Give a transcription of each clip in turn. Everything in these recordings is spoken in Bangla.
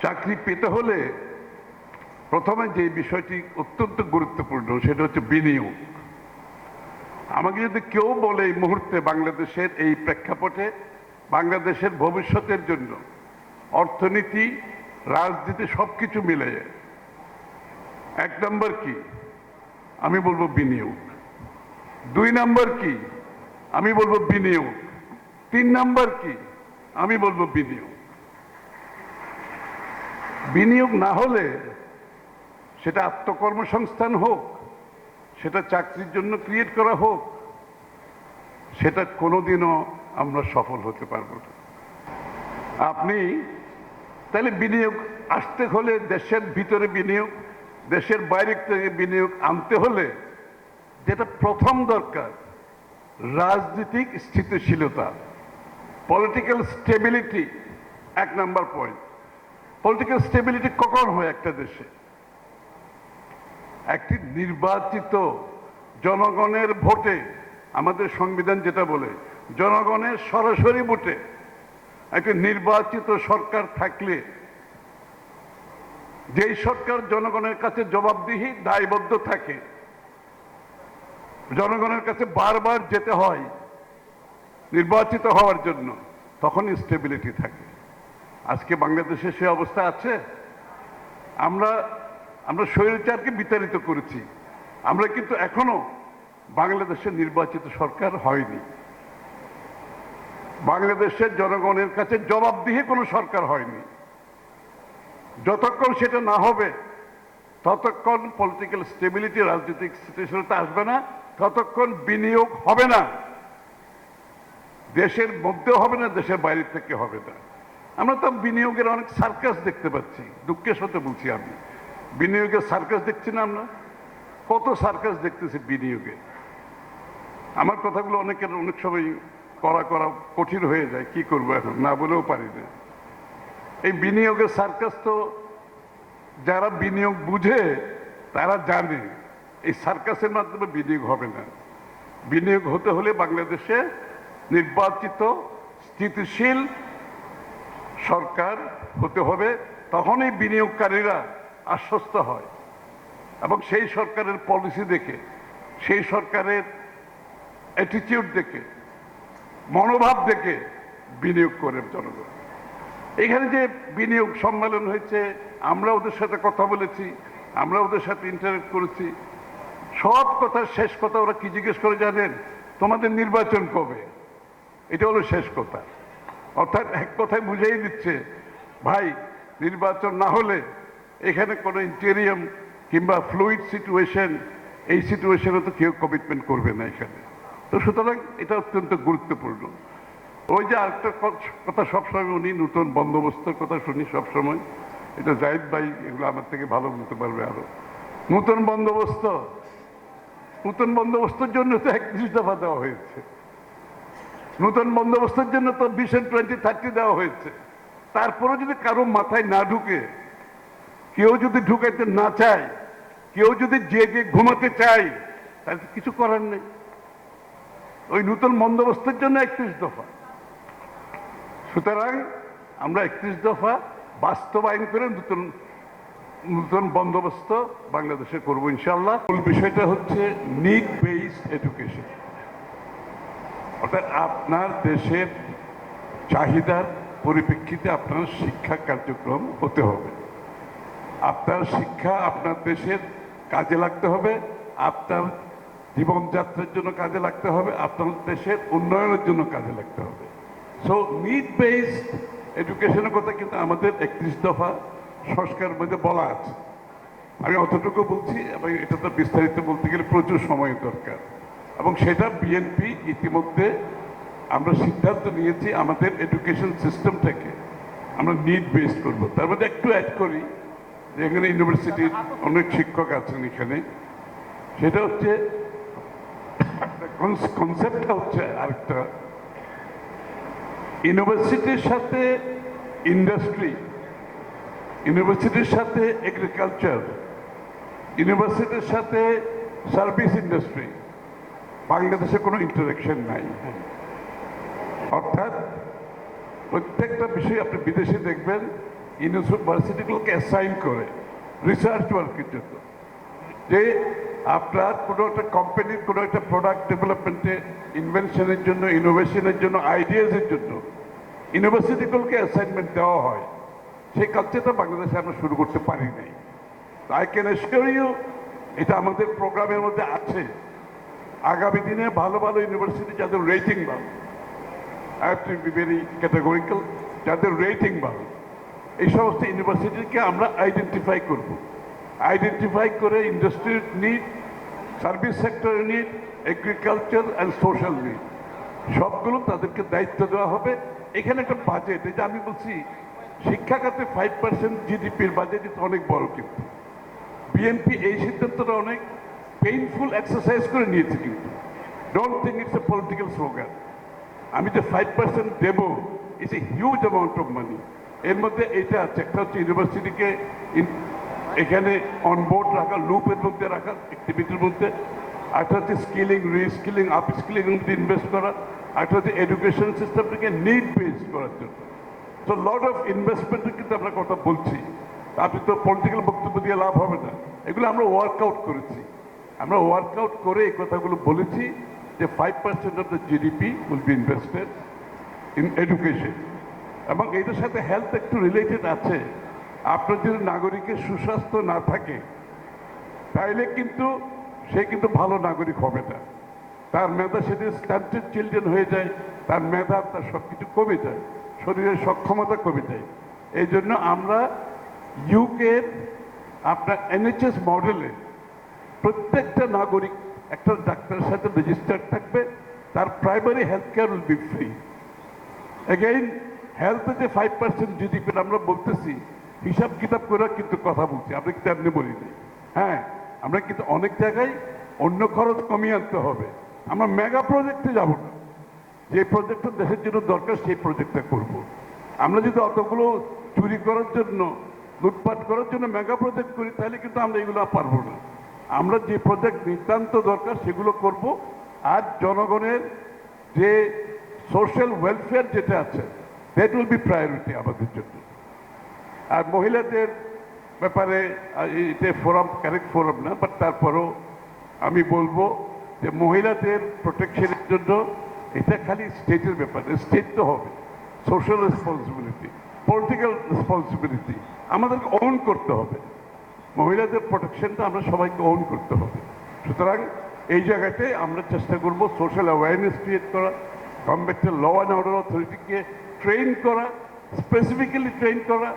চাকরি পেতে হলে প্রথমে যে বিষয়টি অত্যন্ত গুরুত্বপূর্ণ সেটা হচ্ছে বিনিয়োগ। আমাকে যদি কেউ বলে এই মুহূর্তে বাংলাদেশের এই প্রেক্ষাপটে বাংলাদেশের ভবিষ্যতের জন্য অর্থনীতি, রাজনীতি সবকিছু মিলে এক নম্বর কি, আমি বলবো বিনিয়োগ। দুই নম্বর কি, আমি বলবো বিনিয়োগ। তিন নম্বর কি, আমি বলবো বিনিয়োগ। বিনিয়োগ না হলে সেটা আত্মকর্মসংস্থান হোক, সেটা চাকরির জন্য ক্রিয়েট করা হোক, সেটা কোনোদিনও আমরা সফল হতে পারবো না। আপনি তাহলে বিনিয়োগ আসতে হলে দেশের ভিতরে বিনিয়োগ, দেশের বাইরে থেকে বিনিয়োগ আনতে হলে যেটা প্রথম দরকার রাজনৈতিক স্থিতিশীলতা, পলিটিক্যাল স্টেবিলিটি এক নাম্বার পয়েন্ট। পলিটিক্যাল স্টেবিলিটি কখন হয় একটা দেশে? একটি নির্বাচিত জনগণের ভোটে, আমাদের সংবিধান যেটা বলে জনগণের সরাসরি ভোটে একটি নির্বাচিত সরকার থাকলে, যেই সরকার জনগণের কাছে জবাবদিহি দায়বদ্ধ থাকে, জনগণের কাছে বারবার যেতে হয় নির্বাচিত হওয়ার জন্য, তখনই স্টেবিলিটি থাকে। আজকে বাংলাদেশে সে অবস্থা আছে? আমরা স্বৈরাচারকে বিতাড়িত করেছি, আমরা কিন্তু এখনো বাংলাদেশের নির্বাচিত সরকার হয়নি। বাংলাদেশের জনগণের কাছে জবাবদিহি কোনো সরকার হয়নি। যতক্ষণ সেটা না হবে ততক্ষণ পলিটিক্যাল স্টেবিলিটি, রাজনৈতিক স্থিতিশীলতা আসবে না, ততক্ষণ বিনিয়োগ হবে না। দেশের মধ্যে হবে না, দেশের বাইরে থেকে হবে না। আমরা তো বিনিয়োগের অনেক সার্কাস দেখতে পাচ্ছি, দুঃখের সাথে বলছি, আমি বিনিয়োগের সার্কাস দেখছি না? আমরা কত সার্কাস দেখতেছি বিনিয়োগে। আমার কথাগুলো অনেকের অনেক সময় করা কঠিন হয়ে যায়, কি করবো এখন না বলেও পারি না। এই বিনিয়োগের সার্কাস তো যারা বিনিয়োগ বুঝে তারা জানে এই সার্কাসের মাধ্যমে বিনিয়োগ হবে না। বিনিয়োগ হতে হলে বাংলাদেশে নির্বাচিত স্থিতিশীল সরকার হতে হবে, তখনই বিনিয়োগকারীরা আশ্বস্ত হয় এবং সেই সরকারের পলিসি দেখে, সেই সরকারের অ্যাটিটিউড দেখে, মনোভাব দেখে বিনিয়োগ করে জনগণ। এখানে যে বিনিয়োগ সম্মেলন হয়েছে, আমরা ওদের সাথে কথা বলেছি, আমরা ওদের সাথে ইন্টারেক্ট করেছি, সব কথার শেষ কথা ওরা কি জিজ্ঞেস করে জানেন? তোমাদের নির্বাচন কবে? এটা হলো শেষ কথা। অর্থাৎ এক কথায় বুঝিয়ে দিচ্ছে, ভাই নির্বাচন না হলে এখানে কোনো ইন্টেরিয়াম কিংবা ফ্লুইড সিচুয়েশন, এই সিচুয়েশনে তো কেউ কমিটমেন্ট করবে না এখানে। তো সুতরাং এটা অত্যন্ত গুরুত্বপূর্ণ। ওই যে আরেকটা কথা সবসময় উনি নতুন বন্দোবস্তের কথা শুনি সবসময়, এটা জাহিদ ভাই এগুলো আমার থেকে ভালো বলতে পারবে আরো। নতুন বন্দোবস্তের জন্য তো 31 দফা দেওয়া হয়েছে, নতুন বন্দোবস্তের জন্য তো ভিশন 2030 দেওয়া হয়েছে। তারপরে যদি কারো মাথায় না ঢুকে, কেউ যদি ঢুকাইতে না চায়, কেউ যদি জেগে ঘুমাতে চায়, তাহলে কিছু করার নেই। ওই নতুন বন্দোবস্তের জন্য 31 দফা। সুতরাং আমরা 31 দফা বাস্তবায়ন করে নতুন বন্দোবস্ত বাংলাদেশে করবো ইনশাল্লাহ। মূল বিষয়টা হচ্ছে নিড বেসড এডুকেশন, অর্থাৎ আপনার দেশের চাহিদার পরিপ্রেক্ষিতে আপনার শিক্ষা কার্যক্রম হতে হবে। আপনার শিক্ষা আপনার দেশের কাজে লাগতে হবে, আপনার জীবনযাত্রার জন্য কাজে লাগতে হবে, আপনার দেশের উন্নয়নের জন্য কাজে লাগতে হবে। সো নিড বেসড এডুকেশনের কথা কিন্তু আমাদের 31 দফা সংস্কারের মধ্যে বলা আছে। আমি অতটুকু বলছি, এবং এটা তো বিস্তারিত বলতে গেলে প্রচুর সময় দরকার, এবং সেটা বিএনপি ইতিমধ্যে আমরা সিদ্ধান্ত নিয়েছি আমাদের এডুকেশন সিস্টেমটাকে আমরা নিড বেসড করবো। তার মধ্যে একটু অ্যাড করি, এখানে ইউনিভার্সিটির অনেক শিক্ষক আছেন এখানে, সেটা হচ্ছে কনসেপ্টটা হচ্ছে আরেকটা, ইউনিভার্সিটির সাথে ইন্ডাস্ট্রি, ইউনিভার্সিটির সাথে এগ্রিকালচার, ইউনিভার্সিটির সাথে সার্ভিস ইন্ডাস্ট্রি, বাংলাদেশে কোনো ইন্টারাকশন নাই। অর্থাৎ প্রত্যেকটা বিষয় আপনি বিদেশে দেখবেন ইউনিভার্সিটিগুলোকে অ্যাসাইন করে রিসার্চ ওয়ার্কের জন্য, যে আপনার কোনো একটা কোম্পানির কোনো একটা প্রোডাক্ট ডেভেলপমেন্টে ইনভেনশনের জন্য, ইনোভেশনের জন্য, আইডিয়াসের জন্য ইউনিভার্সিটিগুলোকে অ্যাসাইনমেন্ট দেওয়া হয়। সেই কালচারটা বাংলাদেশে আমরা শুরু করতে পারি নাই। আই ক্যান অ্যাসিওর ইউ এটা আমাদের প্রোগ্রামের মধ্যে আছে। আগামী দিনে ভালো ভালো ইউনিভার্সিটি যাদের রেটিং ভালো, I have to be very categorical, যাদের রেটিং ভালো, এই সমস্ত ইউনিভার্সিটিকে আমরা আইডেন্টিফাই করব। আইডেন্টিফাই করে ইন্ডাস্ট্রির নিড, সার্ভিস সেক্টরের need, agriculture and social need সবগুলো তাদেরকে দায়িত্ব দেওয়া হবে। এখানে একটা বাজেট, এটা আমি বলছি শিক্ষা খাতে 5% জিডিপির বাজেট, এটা অনেক বড়। কিন্তু বিএনপি এই সিদ্ধান্তটা অনেক পেইনফুল এক্সারসাইজ করে নিয়েছে। কিন্তু don't think it's a political slogan. আমি যে 5% দেবো, it's a huge amount of money. এর মধ্যে এটা আছে, একটা হচ্ছে ইউনিভার্সিটিকে এখানে অনবোর্ড রাখা, লুপের মধ্যে রাখা, অ্যাক্টিভিটির মধ্যে। একটা হচ্ছে স্কিলিং, রিস্কিলিং, আপস্কিলিং মধ্যে ইনভেস্ট করা। একটা হচ্ছে এডুকেশন সিস্টেমটাকে নিড বেস করার জন্য। তো লট অফ ইনভেস্টমেন্টের কিন্তু আমরা কথা বলছি। আপনি তো পলিটিক্যাল বক্তব্য দিয়ে লাভ হবে না। এগুলো আমরা ওয়ার্কআউট করেছি। আমরা ওয়ার্কআউট করে এই কথাগুলো বলেছি যে 5% of the GDP will be invested in education. এবং এটার সাথে হেলথ একটু রিলেটেড আছে। আপনার যদি নাগরিকের সুস্বাস্থ্য না থাকে তাইলে কিন্তু সে কিন্তু ভালো নাগরিক হবে না। তার মেধা সেদিন স্ট্যান্ডার্ড চিলড্রেন হয়ে যায়, তার মেধা, তার সব কিছু কমে যায়, শরীরের সক্ষমতা কমে যায়। এই জন্য আমরা ইউকের আপনার এনএইচএস মডেলে প্রত্যেকটা নাগরিক একটা ডাক্তারের সাথে রেজিস্টার্ড থাকবে, তার primary health care will be free. Again হেলথে যে 5% জিডিপি আমরা বলতেছি, হিসাব কিতাব করে কিন্তু কথা বলছি, আমরা কিন্তু এমনি বলি না। হ্যাঁ, আমরা কিন্তু অনেক জায়গায় অন্য খরচ কমিয়ে আনতে হবে। আমরা মেগা প্রজেক্টে যাব না, যে প্রজেক্টটা দেশের জন্য দরকার সেই প্রজেক্টটা করব। আমরা যদি অতগুলো চুরি করার জন্য, লুটপাট করার জন্য মেগা প্রজেক্ট করি, তাহলে কিন্তু আমরা এগুলো পারবো না। আমরা যে প্রজেক্ট নিতান্ত দরকার সেগুলো করব। আর জনগণের যে সোশ্যাল ওয়েলফেয়ার যেটা আছে, দ্যাট উইল বি প্রায়োরিটি আমাদের জন্য। আর মহিলাদের ব্যাপারে এটা ফোরাম, কারেক্ট ফোরাম না, বাট তারপরও আমি বলবো যে মহিলাদের প্রোটেকশনের জন্য এটা খালি স্টেটের ব্যাপার। স্টেট তো হবে, সোশ্যাল রেসপন্সিবিলিটি, পলিটিক্যাল রেসপন্সিবিলিটি আমাদেরকে ওন করতে হবে। মহিলাদের প্রোটেকশনটা আমরা সবাইকে ওন করতে হবে। সুতরাং এই জায়গাতে আমরা চেষ্টা করব সোশ্যাল অ্যাওয়ারনেস ক্রিয়েট করা, গভর্নমেন্টের ল অ্যান্ড অর্ডার অথরিটিকে ট্রেন করা, স্পেসিফিক্যালি ট্রেন করা।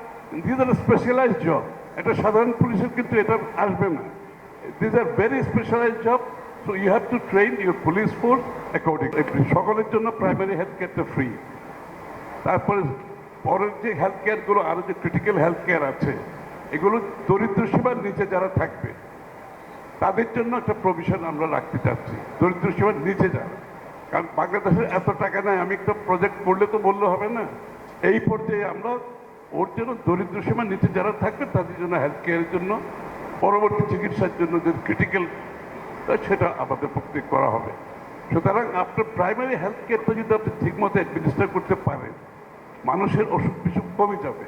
This are specialised job. একটা সাধারণ পুলিশের কিন্তু এটা আসবে না। This are very specialised job. So you have to train your police force accordingly. সকলের জন্য প্রাইমারি হেলথ কেয়ারটা ফ্রি। তারপরে পরের যে হেলথ কেয়ারগুলো, আরও যে ক্রিটিক্যাল হেলথ কেয়ার আছে, এগুলো দরিদ্র সীমার নিচে যারা থাকবে তাদের জন্য একটা প্রভিশন আমরা রাখতে চাচ্ছি। দরিদ্র সীমার নিচে যারা, কারণ বাংলাদেশের এত টাকা নাই, আমি একটা প্রজেক্ট করলে তো বললে হবে না। এই পর্যায়ে আমরা ওর জন্য দরিদ্র সীমার নিচে যারা থাকবে তাদের জন্য হেলথ কেয়ারের জন্য, পরবর্তী চিকিৎসার জন্য যে ক্রিটিক্যাল, সেটা আমাদের পক্ষে করা হবে। সুতরাং আপনার প্রাইমারি হেলথ কেয়ারটা যদি আপনি ঠিকমতো অ্যাডমিনিস্টার করতে পারেন, মানুষের অসুখ বিসুখ কমে যাবে,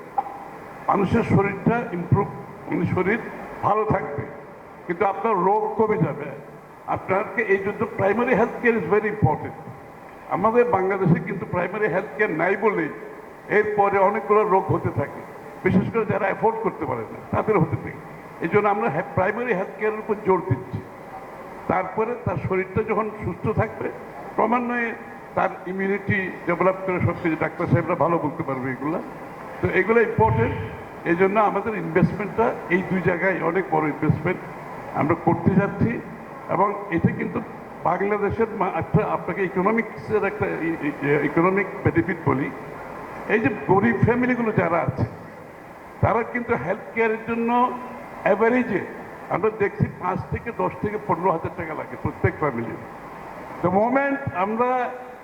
মানুষের শরীরটা ইমপ্রুভ, মানে শরীর ভালো থাকবে, কিন্তু আপনার রোগ কমে যাবে। আপনাকে এই জন্য primary health care is very important. আমাদের বাংলাদেশে কিন্তু প্রাইমারি হেলথ কেয়ার নাই বলেই এরপরে অনেকগুলো রোগ হতে থাকে, বিশেষ করে যারা অ্যাফোর্ড করতে পারে না তাদের হতে থাকে। এই জন্য আমরা প্রাইমারি হেলথ কেয়ারের উপর জোর দিচ্ছি। তারপরে তার শরীরটা যখন সুস্থ থাকবে, ক্রমান্বয়ে তার ইমিউনিটি ডেভেলপ করে সব কিছু ডাক্তার সাহেবরা ভালো বলতে পারবে এগুলো। তো এগুলো ইম্পর্টেন্ট। এই জন্য আমাদের ইনভেস্টমেন্টটা এই দুই জায়গায় অনেক বড় ইনভেস্টমেন্ট আমরা করতে যাচ্ছি। এবং এটা কিন্তু বাংলাদেশের একটা, আপনাকে ইকোনমিক্সের একটা ইকোনমিক বেনিফিট বলি। এই যে গরিব ফ্যামিলিগুলো যারা আছে, তারা কিন্তু হেলথ কেয়ারের জন্য অ্যাভারেজে আমরা দেখছি 5 থেকে 10 থেকে 15,000 টাকা লাগে প্রত্যেক ফ্যামিলির। দ্য মোমেন্ট আমরা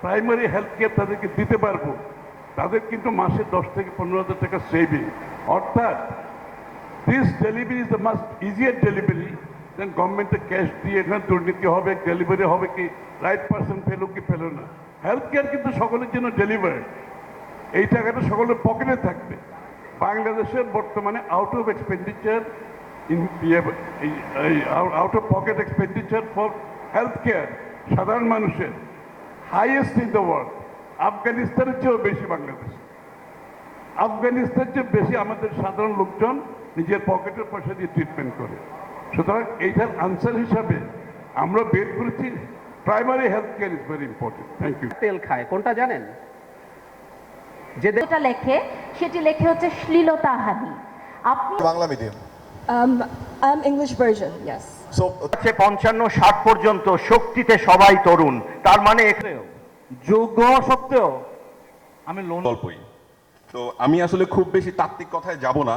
প্রাইমারি হেলথ কেয়ার তাদেরকে দিতে পারবো, তাদের কিন্তু মাসে 10 থেকে 15,000 টাকা সেভিং। অর্থাৎ this delivery is the most easier delivery than গভর্নমেন্টে ক্যাশ দিয়ে এখানে দুর্নীতি হবে, ডেলিভারি হবে কি রাইট পার্সন পেলো কি পেলো না। হেলথ কেয়ার কিন্তু সকলের জন্য ডেলিভারি, এই টাকাটা সকলের পকেটে থাকবে। বাংলাদেশের বর্তমানে out of expenditure out of pocket expenditure for health care সাধারণ মানুষের হাইয়েস্ট ইন দ্য ওয়ার্ল্ড। আফগানিস্তানের চেয়েও বেশি বাংলাদেশ। আফগানিস্তানের চেয়ে বেশি আমাদের সাধারণ লোকজন নিজের পকেটের পয়সা দিয়ে ট্রিটমেন্ট করে। সুতরাং এইটার আনসার হিসাবে আমরা বের করেছি primary health care is very important. Thank you. তেল খায় কোনটা জানেন? যেটা লেখে সেটি লেখে হচ্ছে শ্লীলতাহানি। আপনি Bangla medium. I'm English version, yes. So 55-60 পর্যন্ত শক্তিতে সবাই তরুণ, তার মানে যোগ্য সত্ত্বেও আমি লোন গল্পই। তো আমি আসলে খুব বেশি তাত্ত্বিক কথায় যাব না।